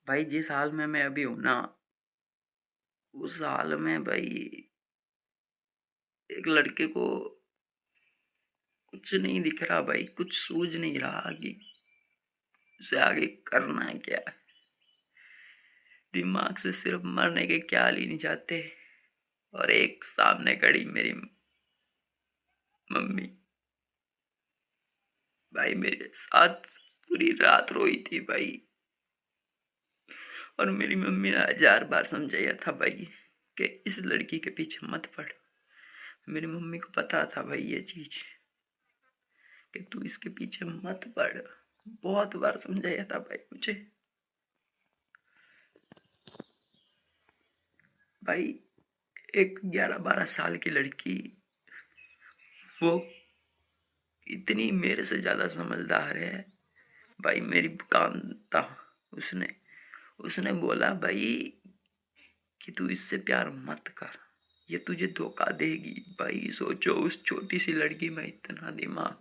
भाई जिस हाल में मैं अभी हूँ ना, उस हाल में भाई एक लड़के को कुछ नहीं दिख रहा भाई, कुछ सूझ नहीं रहा कि उसे आगे करना है क्या। दिमाग से सिर्फ मरने के ख्याल ही नहीं जाते। और एक सामने खड़ी मेरी मम्मी भाई मेरे साथ पूरी रात रोई थी भाई। और मेरी मम्मी ने 1000 बार समझाया था भाई कि इस लड़की के पीछे मत पड़। मेरी मम्मी को पता था भाई ये चीज कि तू इसके पीछे मत पड़। बहुत बार समझाया था भाई मुझे। भाई एक 11-12 साल की लड़की, वो इतनी मेरे से ज्यादा समझदार है भाई। मेरी कांता, उसने उसने बोला भाई कि तू इससे प्यार मत कर, ये तुझे धोखा देगी। भाई सोचो, उस छोटी सी लड़की में इतना दिमाग,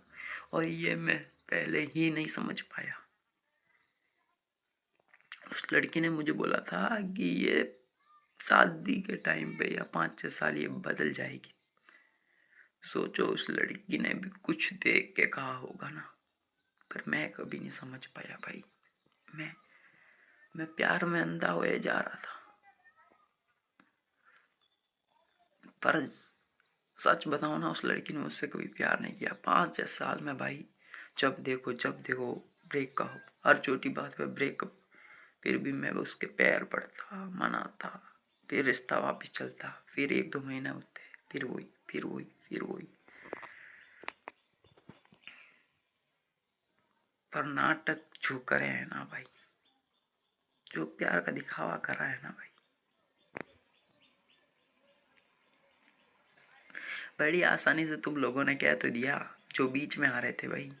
और ये मैं पहले ही नहीं समझ पाया। उस लड़की ने मुझे बोला था कि ये शादी के टाइम पे या 5-6 साल ये बदल जाएगी। सोचो उस लड़की ने भी कुछ देख के कहा होगा ना, पर मैं कभी नहीं समझ पाया भाई। मैं मैं प्यार में अंधा होए जा रहा था। पर सच बताओ ना, उस लड़की ने मुझसे कभी प्यार नहीं किया। 5-6 साल में भाई, जब देखो ब्रेकअप, हर छोटी बात पे ब्रेकअप। फिर भी मैं उसके पैर पड़ता, मनाता, फिर रिश्ता वापस चलता, फिर 1-2 महीने होते, फिर वही, फिर वही, फिर वही। पर नाटक जो करे है ना भाई, जो प्यार का दिखावा करा है ना भाई, बड़ी आसानी से तुम लोगों ने कह तो दिया, जो बीच में आ रहे थे भाई,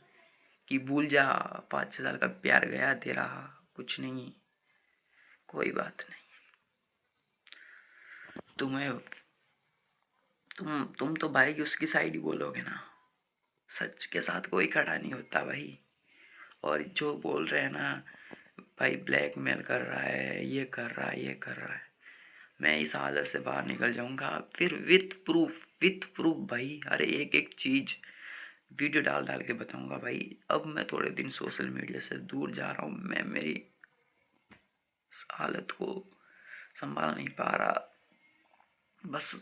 कि भूल जा, 5-6 साल का प्यार गया तेरा, कुछ नहीं, कोई बात नहीं। तुम्हें तुम तो भाई की उसकी साइड ही बोलोगे ना। सच के साथ कोई खड़ा नहीं होता भाई। और जो बोल रहे हैं ना भाई, ब्लैकमेल कर रहा है, ये कर रहा है, ये कर रहा है, मैं इस हालत से बाहर निकल जाऊंगा फिर विथ प्रूफ भाई। अरे एक एक चीज वीडियो डाल डाल के बताऊंगा भाई। अब मैं थोड़े दिन सोशल मीडिया से दूर जा रहा हूँ। मैं मेरी इस हालत को संभाल नहीं पा रहा। बस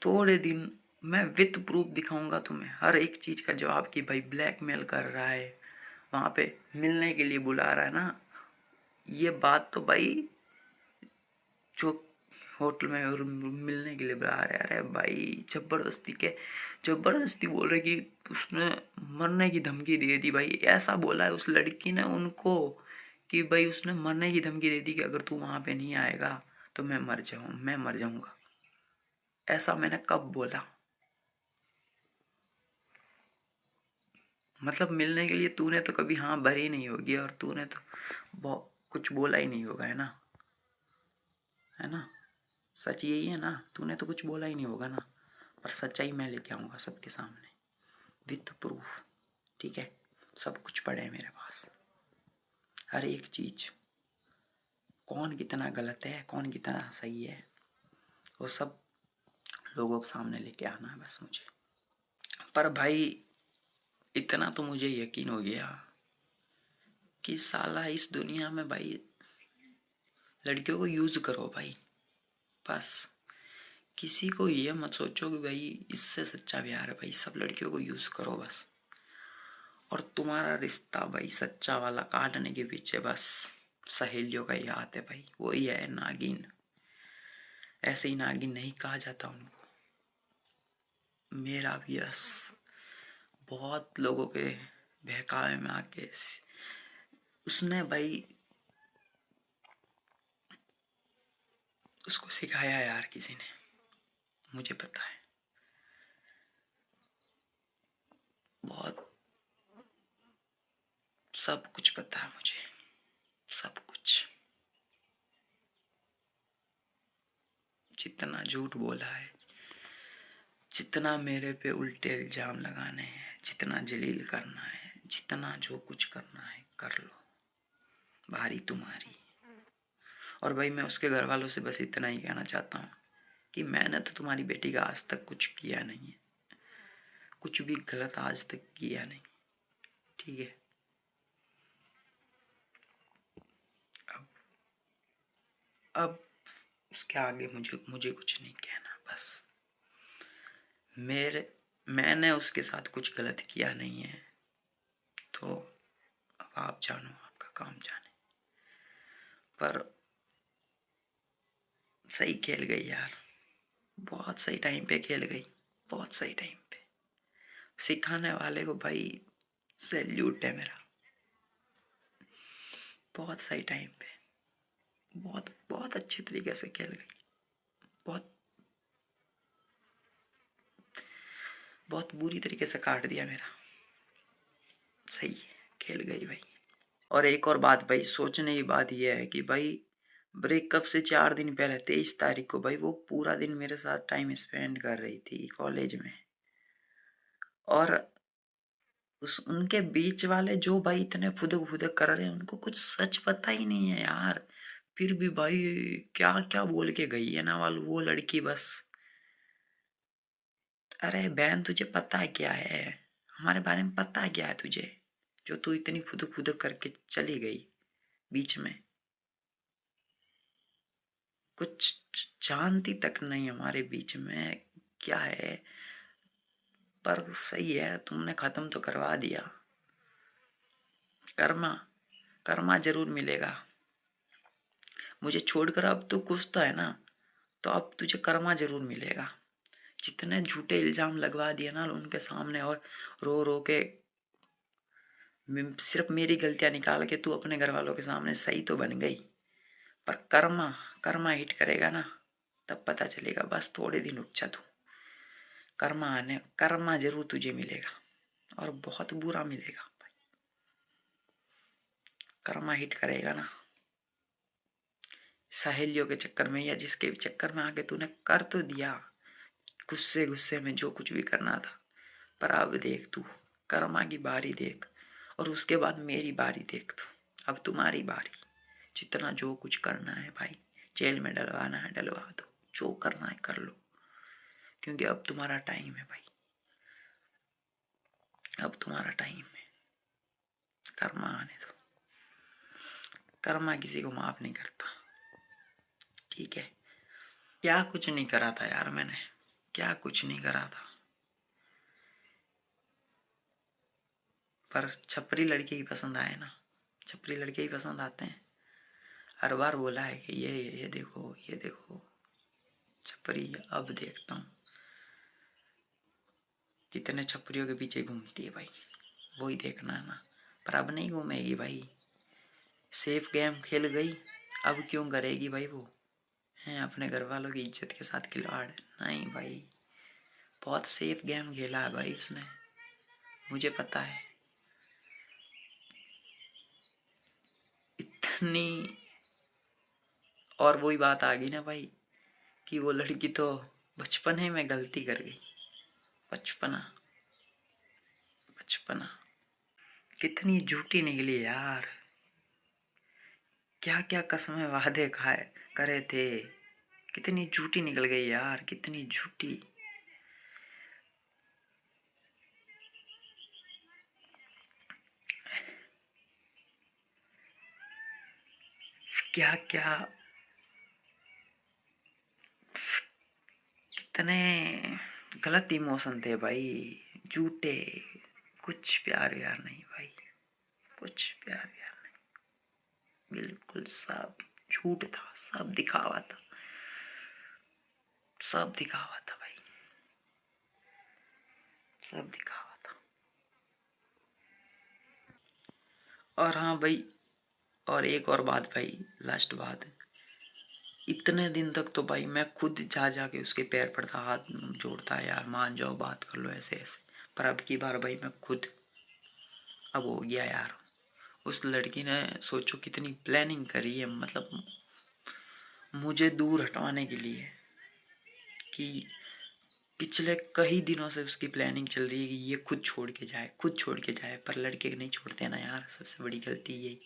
थोड़े दिन मैं विथ प्रूफ दिखाऊंगा तुम्हें, हर एक चीज का जवाब, कि भाई ब्लैकमेल कर रहा है, वहां पे मिलने के लिए बुला रहा है ना। ये बात तो भाई, जो होटल में और मिलने के लिए बुला रहे हैं, अरे भाई जबरदस्ती बोल रहे कि उसने मरने की धमकी दे दी भाई। ऐसा बोला है उस लड़की ने उनको कि भाई उसने मरने की धमकी दे दी कि अगर तू वहां पे नहीं आएगा तो मैं मर जाऊंगा। ऐसा मैंने कब बोला? मतलब मिलने के लिए तूने तो कभी हाँ भरी नहीं होगी, और तूने तो बहुत कुछ बोला ही नहीं होगा, है ना? है ना? सच यही है ना, तूने तो कुछ बोला ही नहीं होगा ना। पर सच्चाई मैं लेके आऊंगा सबके सामने, विथ प्रूफ। ठीक है? सब कुछ पड़े है मेरे पास, हर एक चीज, कौन कितना गलत है, कौन कितना सही है, वो सब लोगों के सामने लेके आना है बस मुझे। पर भाई इतना तो मुझे यकीन हो गया कि साला इस दुनिया में भाई लड़कियों को यूज करो भाई, बस। किसी को ये मत सोचो कि भाई इससे सच्चा प्यार है। भाई सब लड़कियों को यूज करो बस। और तुम्हारा रिश्ता भाई सच्चा वाला काटने के पीछे बस सहेलियों का ही हाथ है भाई, वही है नागिन। ऐसे ही नागिन नहीं कहा जाता उनको। मेरा भी यस बहुत लोगों के बहकावे में आके उसने भाई उसको सिखाया यार किसी ने, मुझे पता है बहुत, सब कुछ पता है मुझे, सब कुछ। जितना झूठ बोला है, जितना मेरे पे उल्टे इल्जाम लगाने हैं, जितना जलील करना है, जितना जो कुछ करना है कर लो, बारी तुम्हारी। और भाई मैं उसके घर वालों से बस इतना ही कहना चाहता हूँ कि मैंने तो तुम्हारी बेटी का आज तक कुछ किया नहीं है, कुछ भी गलत आज तक किया नहीं, ठीक है। अब अब उसके आगे मुझे मुझे कुछ नहीं कहना। बस मैंने उसके साथ कुछ गलत किया नहीं है, तो अब आप जानो, आपका काम जाने। पर सही खेल गई यार, बहुत सही टाइम पे खेल गई, बहुत सही टाइम पे। सिखाने वाले को भाई सैल्यूट है मेरा, बहुत सही टाइम पे, बहुत बहुत अच्छे तरीके से खेल गई, बहुत बहुत बुरी तरीके से काट दिया मेरा। सही है, खेल गई भाई। और एक और बात भाई, सोचने की बात यह है कि भाई ब्रेकअप से 4 दिन पहले 23 तारीख को भाई वो पूरा दिन मेरे साथ टाइम स्पेंड कर रही थी कॉलेज में। और उस उनके बीच वाले जो भाई इतने फुदक फुदक कर रहे हैं, उनको कुछ सच पता ही नहीं है यार। फिर भी भाई क्या क्या बोल के गई है ना वाली वो लड़की बस। अरे बहन, तुझे पता है क्या है, हमारे बारे में पता है क्या है तुझे, जो तू इतनी फुदक फुदक करके चली गई बीच में। कुछ जानती तक नहीं हमारे बीच में क्या है। पर सही है, तुमने खत्म तो करवा दिया। कर्मा, कर्मा जरूर मिलेगा। मुझे छोड़कर अब तो कुछ तो है ना, तो अब तुझे कर्मा जरूर मिलेगा। जितने झूठे इल्जाम लगवा दिए ना उनके सामने, और रो रो के सिर्फ मेरी गलतियां निकाल के तू अपने घर वालों के सामने सही तो बन गई। पर कर्मा, कर्मा हिट करेगा ना, तब पता चलेगा। बस थोड़े दिन रुक जा तू, कर्मा जरूर तुझे मिलेगा, और बहुत बुरा मिलेगा। कर्मा हिट करेगा ना, सहेलियों के चक्कर में या जिसके भी चक्कर में आके तूने कर तो दिया, गुस्से गुस्से में जो कुछ भी करना था। पर अब देख तू, कर्मा की बारी देख, और उसके बाद मेरी बारी देख तू। अब तुम्हारी बारी, जितना जो कुछ करना है भाई, जेल में डलवाना है डलवा दो, जो करना है कर लो, क्योंकि अब तुम्हारा टाइम है भाई, अब तुम्हारा टाइम है। कर्मा आने दो, कर्मा किसी को माफ नहीं करता, ठीक है। क्या कुछ नहीं करा था यार मैंने, क्या कुछ नहीं करा था। पर छपरी लड़के ही पसंद आए ना, छपरी लड़के ही पसंद आते हैं। हर बार बोला है कि ये देखो ये देखो छपरी। अब देखता हूँ कितने छपरियों के पीछे घूमती है भाई, वही देखना है ना। पर अब नहीं घूमेगी भाई, सेफ गेम खेल गई, अब क्यों करेगी भाई वो है अपने घर वालों की इज्जत के साथ खिलवाड़। नहीं भाई, बहुत सेफ गेम खेला है भाई उसने, मुझे पता है। इतनी, और वही बात आ गई ना भाई कि वो लड़की तो बचपने में गलती कर गई। बचपना, बचपना कितनी झूठी निकली यार, क्या क्या कसमें वादे खाए करे थे, कितनी झूठी निकल गई यार, कितनी झूठी। क्या क्या कितने गलत इमोशन थे भाई, झूठे। कुछ प्यार यार नहीं भाई, कुछ प्यार यार नहीं, बिल्कुल सब झूठ था, सब दिखावा था, सब दिखावा था भाई, सब दिखावा था। और हाँ भाई, और एक और बात भाई, लास्ट बात, इतने दिन तक तो भाई मैं खुद जा जा के उसके पैर पड़ता, हाथ जोड़ता, यार मान जाओ, बात कर लो ऐसे ऐसे। पर अब की बार भाई मैं खुद, अब हो गया यार। उस लड़की ने सोचो कितनी प्लानिंग करी है, मतलब मुझे दूर हटवाने के लिए, कि पिछले कई दिनों से उसकी प्लानिंग चल रही है कि ये खुद छोड़ के जाए, खुद छोड़ के जाए। पर लड़के नहीं छोड़ते ना यार, सबसे बड़ी गलती यही।